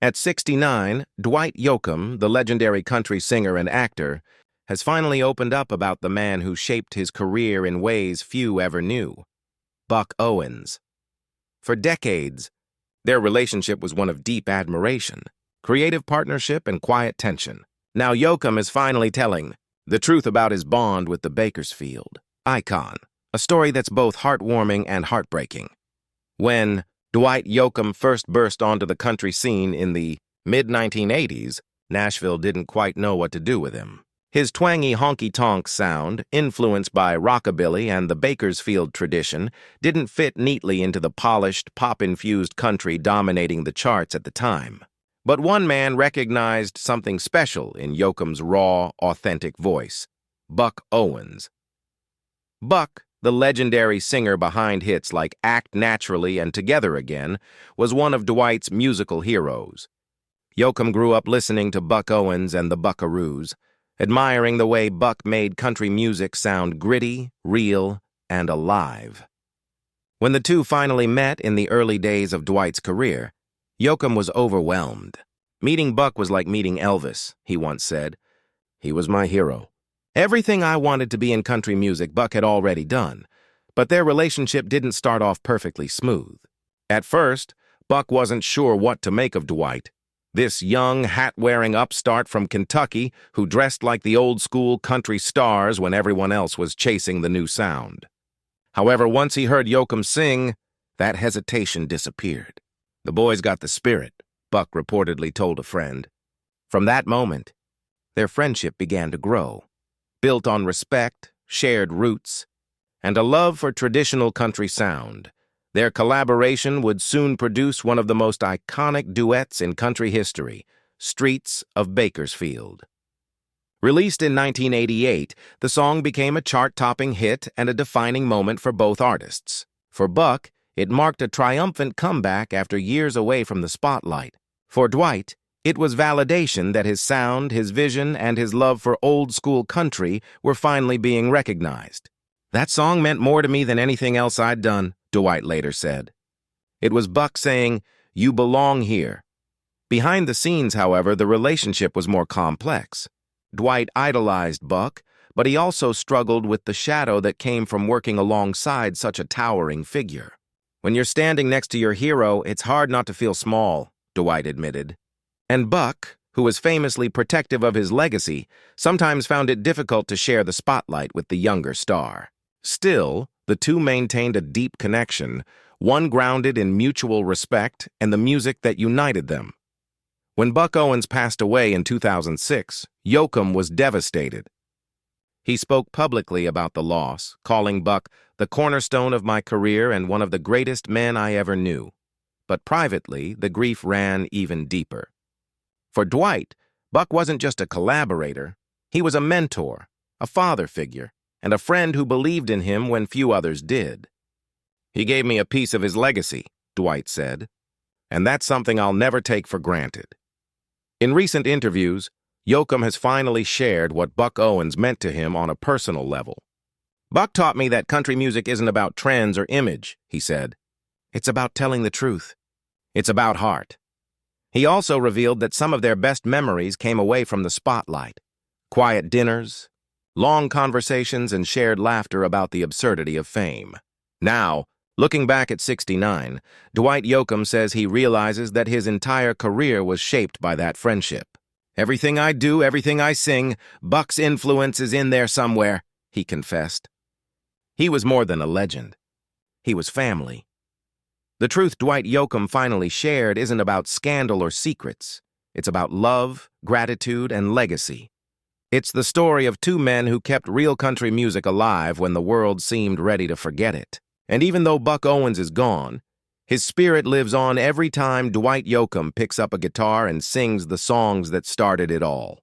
At 69, Dwight Yoakam, the legendary country singer and actor, has finally opened up about the man who shaped his career in ways few ever knew, Buck Owens. For decades, their relationship was one of deep admiration, creative partnership, and quiet tension. Now Yoakam is finally telling the truth about his bond with the Bakersfield icon, a story that's both heartwarming and heartbreaking. When Dwight Yoakam first burst onto the country scene in the mid-1980s, Nashville didn't quite know what to do with him. His twangy honky-tonk sound, influenced by rockabilly and the Bakersfield tradition, didn't fit neatly into the polished, pop-infused country dominating the charts at the time. But one man recognized something special in Yoakam's raw, authentic voice: Buck Owens. Buck, the legendary singer behind hits like Act Naturally and Together Again, was one of Dwight's musical heroes. Yoakam grew up listening to Buck Owens and the Buckaroos, admiring the way Buck made country music sound gritty, real, and alive. When the two finally met in the early days of Dwight's career, Yoakam was overwhelmed. "Meeting Buck was like meeting Elvis," he once said. "He was my hero. Everything I wanted to be in country music, Buck had already done." But their relationship didn't start off perfectly smooth. At first, Buck wasn't sure what to make of Dwight, this young, hat-wearing upstart from Kentucky who dressed like the old-school country stars when everyone else was chasing the new sound. However, once he heard Yoakam sing, that hesitation disappeared. "The boy's got the spirit," Buck reportedly told a friend. From that moment, their friendship began to grow, built on respect, shared roots, and a love for traditional country sound. Their collaboration would soon produce one of the most iconic duets in country history, Streets of Bakersfield. Released in 1988, the song became a chart-topping hit and a defining moment for both artists. For Buck, it marked a triumphant comeback after years away from the spotlight. For Dwight, it was validation that his sound, his vision, and his love for old-school country were finally being recognized. "That song meant more to me than anything else I'd done," Dwight later said. It was Buck saying, "You belong here." Behind the scenes, however, the relationship was more complex. Dwight idolized Buck, but he also struggled with the shadow that came from working alongside such a towering figure. "When you're standing next to your hero, it's hard not to feel small," Dwight admitted. And Buck, who was famously protective of his legacy, sometimes found it difficult to share the spotlight with the younger star. Still, the two maintained a deep connection, one grounded in mutual respect and the music that united them. When Buck Owens passed away in 2006, Yoakam was devastated. He spoke publicly about the loss, calling Buck the cornerstone of my career and one of the greatest men I ever knew. But privately, the grief ran even deeper. For Dwight, Buck wasn't just a collaborator. He was a mentor, a father figure, and a friend who believed in him when few others did. "He gave me a piece of his legacy," Dwight said, "and that's something I'll never take for granted." In recent interviews, Yoakam has finally shared what Buck Owens meant to him on a personal level. "Buck taught me that country music isn't about trends or image," he said. "It's about telling the truth. It's about heart." He also revealed that some of their best memories came away from the spotlight: quiet dinners, long conversations, and shared laughter about the absurdity of fame. Now, looking back at 69, Dwight Yoakam says he realizes that his entire career was shaped by that friendship. "Everything I do, everything I sing, Buck's influence is in there somewhere," he confessed. He was more than a legend. He was family. The truth Dwight Yoakam finally shared isn't about scandal or secrets. It's about love, gratitude, and legacy. It's the story of two men who kept real country music alive when the world seemed ready to forget it. And even though Buck Owens is gone, his spirit lives on every time Dwight Yoakam picks up a guitar and sings the songs that started it all.